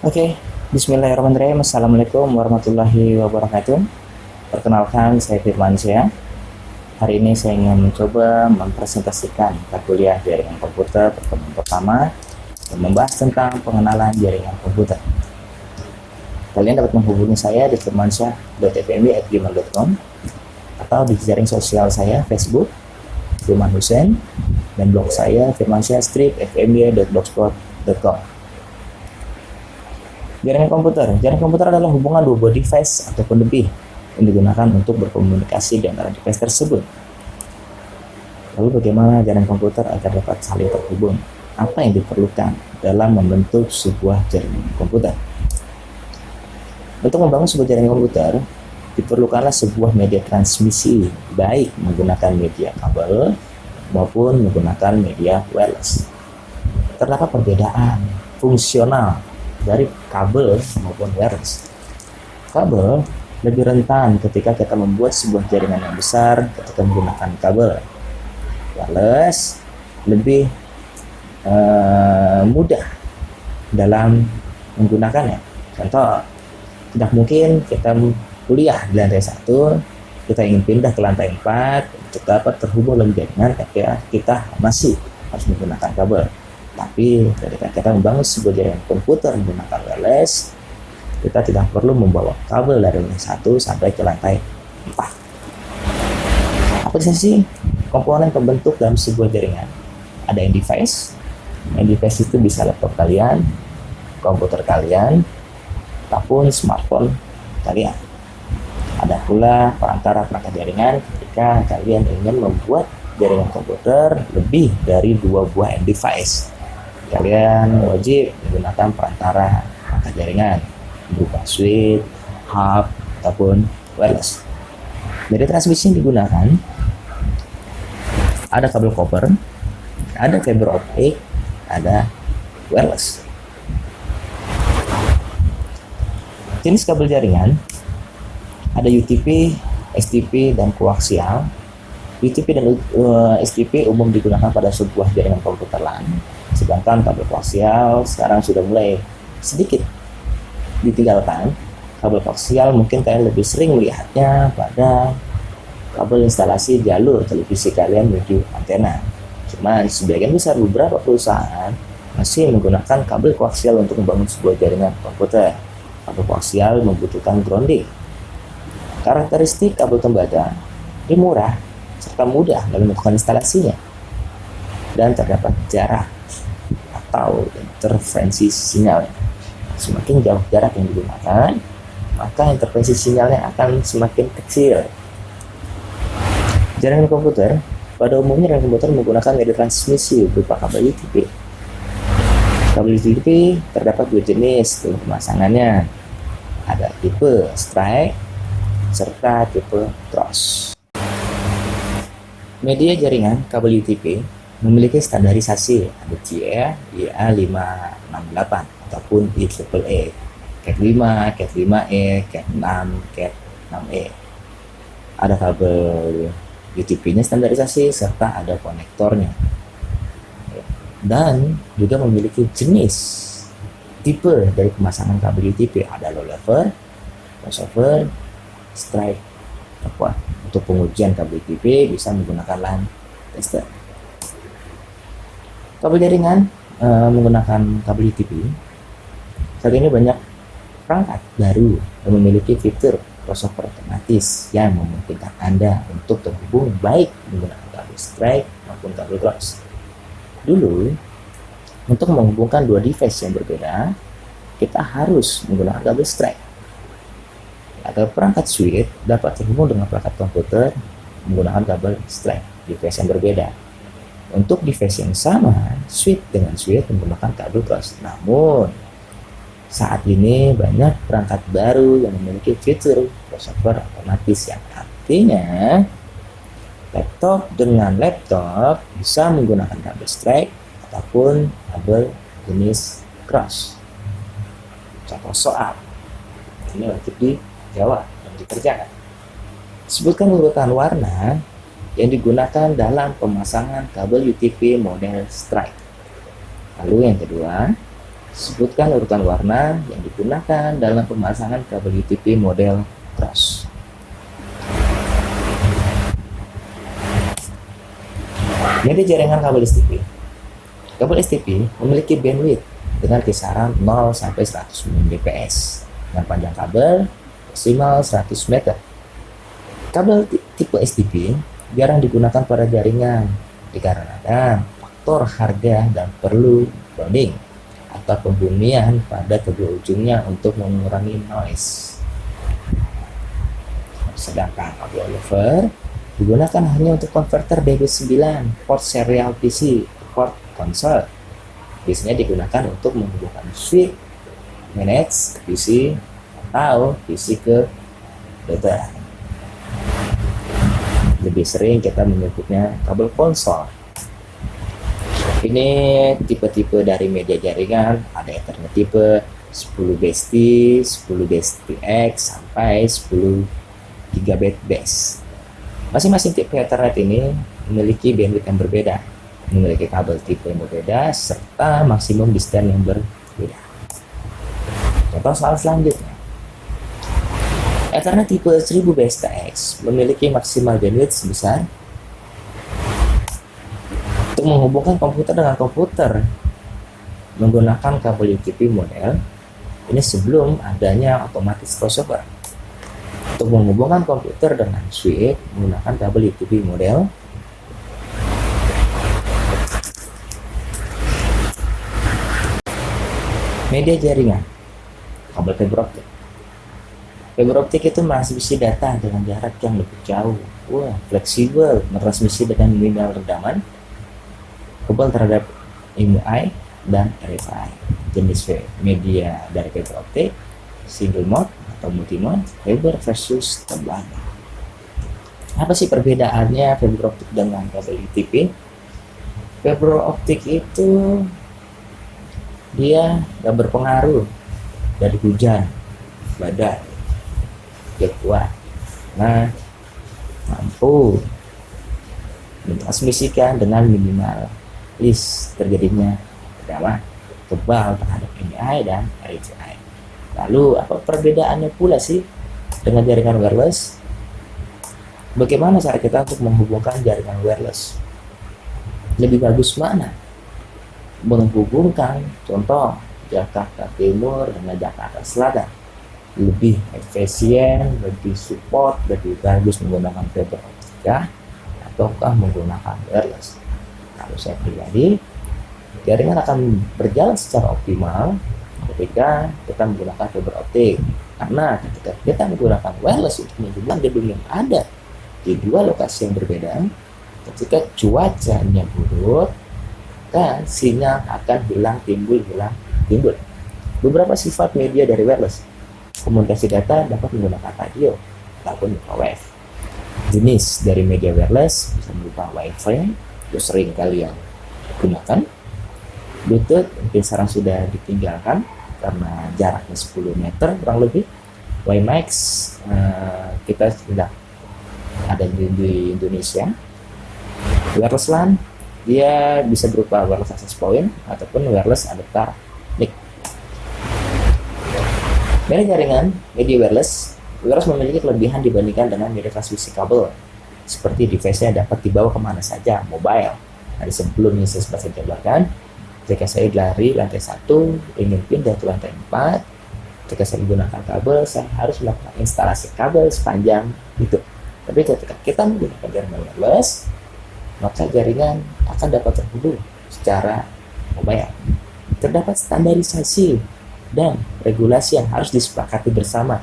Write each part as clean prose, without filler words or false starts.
Oke, Bismillahirrahmanirrahim. Assalamualaikum warahmatullahi wabarakatuh. Perkenalkan, saya Firmansyah. Hari ini saya ingin mencoba mempresentasikan mata kuliah jaringan komputer pertemuan pertama dan membahas tentang pengenalan jaringan komputer. Kalian dapat menghubungi saya di firmansyah.fmb@gmail.com atau di jaring sosial saya Facebook Firman Hussein dan blog saya firmansyah-fmb.blogspot.com. Jaringan komputer adalah hubungan dua buah device ataupun lebih yang digunakan untuk berkomunikasi di antara device tersebut. Lalu bagaimana jaringan komputer agar dapat saling terhubung? Apa yang diperlukan dalam membentuk sebuah jaringan komputer? Untuk membangun sebuah jaringan komputer, diperlukanlah sebuah media transmisi, baik menggunakan media kabel maupun menggunakan media wireless. Terdapat perbedaan fungsional dari kabel maupun wireless. Kabel lebih rentan ketika kita membuat sebuah jaringan yang besar ketika menggunakan kabel. Wireless lebih mudah dalam menggunakannya. Contoh, tidak mungkin kita kuliah di lantai 1, kita ingin pindah ke lantai 4 untuk dapat terhubung dengan jaringan, kita masih harus menggunakan kabel. Tapi ketika kita membangun sebuah jaringan komputer menggunakan wireless, kita tidak perlu membawa kabel dari lantai 1 sampai ke lantai 4. Apa sih komponen pembentuk dalam sebuah jaringan? Ada yang device itu bisa laptop kalian, komputer kalian, ataupun smartphone kalian. Ada pula perangkat jaringan ketika kalian ingin membuat jaringan komputer lebih dari 2 buah device. Kalian wajib menggunakan perangkat jaringan berupa switch, hub, ataupun wireless. Dari transmisi yang digunakan ada kabel copper, ada fiber optik, ada wireless. Jenis kabel jaringan ada UTP, STP, dan koaksial. UTP dan STP umum digunakan pada sebuah jaringan komputer LAN, sedangkan kabel koaksial sekarang sudah mulai sedikit ditinggalkan. Kabel koaksial mungkin kalian lebih sering melihatnya pada kabel instalasi jalur televisi kalian menuju antena. Cuman sebagian besar beberapa perusahaan masih menggunakan kabel koaksial untuk membangun sebuah jaringan komputer. Kabel koaksial membutuhkan grounding. Karakteristik kabel tembaga ini murah serta mudah dalam melakukan instalasinya, dan terdapat jarak atau interferensi sinyal. Semakin jauh jarak yang digunakan, maka interferensi sinyalnya akan semakin kecil. Jaringan komputer pada umumnya jaringan komputer menggunakan media transmisi berupa kabel UTP. Kabel UTP terdapat 2 jenis untuk pemasangannya. Ada tipe strike serta tipe cross. Media jaringan kabel UTP memiliki standarisasi, ada CE, EA568 ataupun IEEE, Cat 5, Cat 5E, Cat 6, Cat 6E. Ada kabel UTP-nya standarisasi serta ada konektornya. Dan juga memiliki jenis tipe dari pemasangan kabel UTP, ada low level, crossover, strike. Untuk pengujian kabel UTP bisa menggunakan LAN tester. Kabel jaringan menggunakan kabel UTP. Saat ini banyak perangkat baru yang memiliki fitur crossover otomatis yang memungkinkan Anda untuk terhubung baik menggunakan kabel strike maupun kabel cross. Dulu, untuk menghubungkan 2 device yang berbeda, kita harus menggunakan kabel strike. Atau perangkat switch dapat terhubung dengan perangkat komputer menggunakan kabel strike device yang berbeda. Untuk device yang sama, switch dengan switch menggunakan kabel cross. Namun, saat ini banyak perangkat baru yang memiliki fitur crossover otomatis, yang artinya laptop dengan laptop bisa menggunakan kabel strike ataupun kabel jenis cross. Contoh soal ini wajib dijawab dan dikerjakan. Sebutkan urutan warna yang digunakan dalam pemasangan kabel UTP model strike. Lalu yang kedua, Sebutkan urutan warna yang digunakan dalam pemasangan kabel UTP model cross. Media jaringan kabel STP. Kabel STP memiliki bandwidth dengan kisaran 0 sampai 100 Mbps dan panjang kabel maksimal 100 meter. Kabel tipe STP jarang digunakan pada jaringan dikarenakan faktor harga dan perlu bonding atau pembumian pada kedua ujungnya untuk mengurangi noise. Sedangkan audio over digunakan hanya untuk konverter DB9 port serial PC ke port konsol. Biasanya digunakan untuk menghubungkan switch, manage ke PC atau PC ke data. Lebih sering kita menyebutnya kabel konsol. Ini tipe-tipe dari media jaringan, ada Ethernet tipe 10 BST, 10 BSTX sampai 10 gigabit base. Masing-masing tipe Ethernet ini memiliki bandwidth yang berbeda, memiliki kabel tipe yang berbeda, serta maksimum distance yang berbeda. Contoh soal selanjutnya. Ethernet tipe 1000 BSTX memiliki maksimal bandwidth sebesar untuk menghubungkan komputer dengan komputer menggunakan kabel UTP model ini sebelum adanya otomatis crossover. Untuk menghubungkan komputer dengan switch menggunakan kabel UTP model media jaringan, kabel fiber optik. Fiber optik itu transmisi data dengan jarak yang lebih jauh. Wah, fleksibel, bertransmisi dengan minimal redaman, kebal terhadap EMI dan RFI. Jenis media dari fiber optik, single mode atau multi mode, fiber versus tembaga. Apa sih perbedaannya fiber optik dengan kabel UTP? Fiber optik itu dia nggak berpengaruh dari hujan, badai, kuat. Nah, mampu mentransmisikan dengan minimalis terjadinya redaman tebal terhadap EMI dan RFI. Lalu apa perbedaannya pula sih dengan jaringan wireless? Bagaimana cara kita untuk menghubungkan jaringan wireless? Lebih bagus mana? Menghubungkan contoh Jakarta Timur dengan Jakarta Selatan lebih efisien, lebih support, lebih bagus menggunakan fiber optik ataukah menggunakan wireless? Kalau saya pribadi, jaringan akan berjalan secara optimal ketika kita menggunakan fiber optik, karena ketika kita menggunakan wireless untuk menghubungkan gedung yang ada di dua lokasi yang berbeda, ketika cuacanya buruk kan sinyal akan hilang timbul. Beberapa sifat media dari wireless: komunikasi data dapat menggunakan radio ataupun microwave. Jenis dari media wireless bisa berupa Wi-Fi, itu sering kalian gunakan. Bluetooth mungkin sekarang sudah ditinggalkan karena jaraknya 10 meter kurang lebih. WiMAX kita sudah ada di Indonesia. Wireless LAN dia bisa berupa wireless access point ataupun wireless adapter NIC. Media jaringan, media wireless memiliki kelebihan dibandingkan dengan media transmisi kabel, seperti device-nya dapat dibawa kemana saja, mobile. Nah, sebelumnya saya sempat jabarkan, ketika saya dari lantai 1 ingin pindah ke lantai 4, ketika saya menggunakan kabel, saya harus melakukan instalasi kabel sepanjang itu. Tapi ketika kita menggunakan jaringan wireless, maka jaringan akan dapat terhubung secara mobile. Terdapat standarisasi dan regulasi yang harus disepakati bersama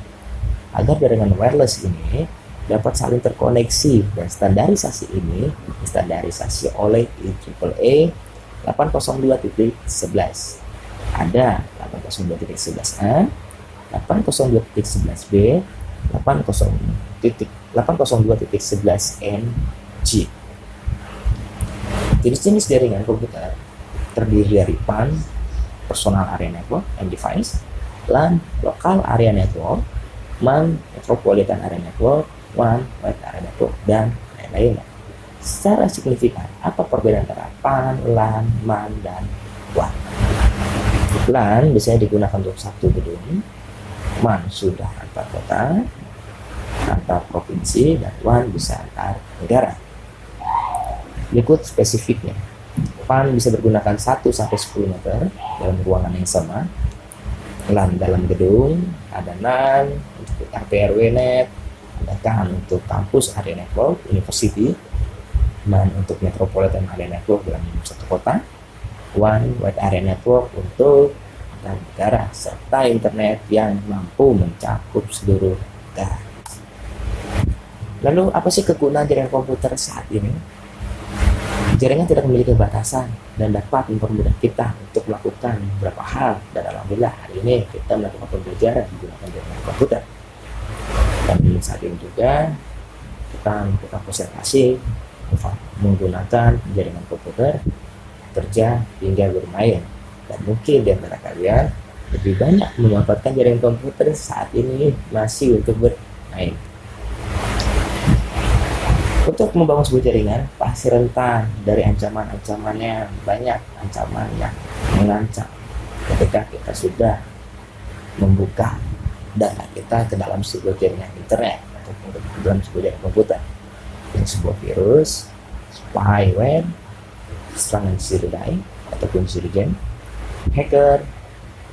agar jaringan wireless ini dapat saling terkoneksi, dan standarisasi ini distandarisasi oleh IEEE 802.11. Ada 802.11a, 802.11b, 802.11ng. Jenis-jenis jaringan komputer terdiri dari PAN, Personal Area Network and Device, LAN, Local Area Network, MAN, Metropolitan Area Network, WAN, Wide Area Network, dan lain-lainnya. Secara signifikan, apa perbedaan antara PAN, LAN, MAN, dan WAN? LAN biasanya digunakan untuk satu gedung, MAN sudah antar kota, antar provinsi, dan WAN bisa antar negara. Berikut spesifiknya. PAN bisa bergunakan 1-10 meter dalam ruangan yang sama. LAN dalam gedung, ada NAN untuk RT RW net, ada CAN untuk kampus area network, university, MAN untuk metropolitan area network dalam satu kota, WAN wide area network untuk negara, serta internet yang mampu mencakup seluruh negara. Lalu apa sih kegunaan jaringan komputer saat ini? Jaringan tidak memiliki batasan dan dapat mempermudah kita untuk melakukan beberapa hal, dan alhamdulillah hari ini kita melakukan pembelajaran menggunakan jaringan komputer. Dan saat ini juga kita melakukan konsentrasi menggunakan jaringan komputer, kerja hingga bermain. Dan mungkin di antara kalian lebih banyak memanfaatkan jaringan komputer saat ini masih untuk bermain. Untuk membangun sebuah jaringan pasti rentan dari ancaman-ancamannya, banyak ancaman yang mengancam ketika kita sudah membuka data kita ke dalam sebuah jaringan internet atau ke dalam sebuah jaringan komputer. Yang sebuah virus, spyware, serangan siridai ataupun sirigen, hacker,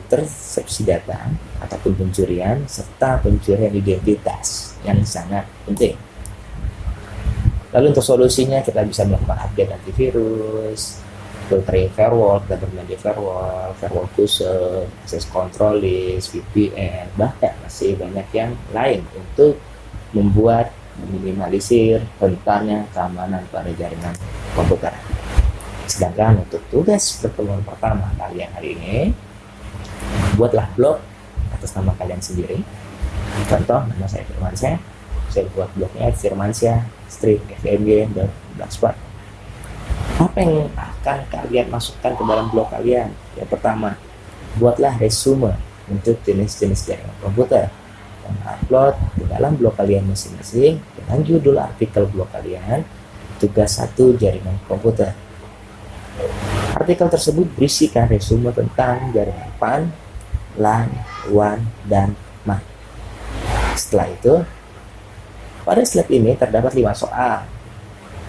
intersepsi data ataupun pencurian, serta pencurian identitas yang sangat penting. Lalu untuk solusinya kita bisa melakukan update antivirus, filtering firewall, kita bermain di firewall khusus, access control list, VPN, bahkan masih banyak yang lain untuk membuat meminimalisir rentannya keamanan pada jaringan komputer. Sedangkan untuk tugas pertemuan pertama kalian hari ini, buatlah blog atas nama kalian sendiri. Contoh, nama saya Firmansyah. Saya buat blognya Firmansyah Street FMG.blogspot. Apa yang akan kalian masukkan ke dalam blog kalian? Yang pertama, buatlah resume untuk jenis-jenis jaringan komputer dan upload ke dalam blog kalian masing-masing dengan judul artikel blog kalian, tugas 1 jaringan komputer. Artikel tersebut berisikan resume tentang jaringan PAN, LAN, WAN, dan MAN. Setelah itu, pada slide ini terdapat 5 soal.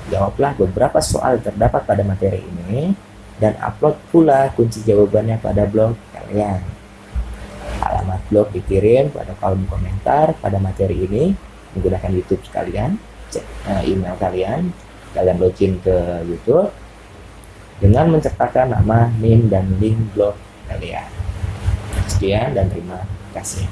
Jawablah beberapa soal terdapat pada materi ini dan upload pula kunci jawabannya pada blog kalian. Alamat blog dikirim pada kolom komentar pada materi ini menggunakan YouTube kalian, email kalian login ke YouTube dengan menceritakan nama, NIM, dan link blog kalian. Sekian dan terima kasih.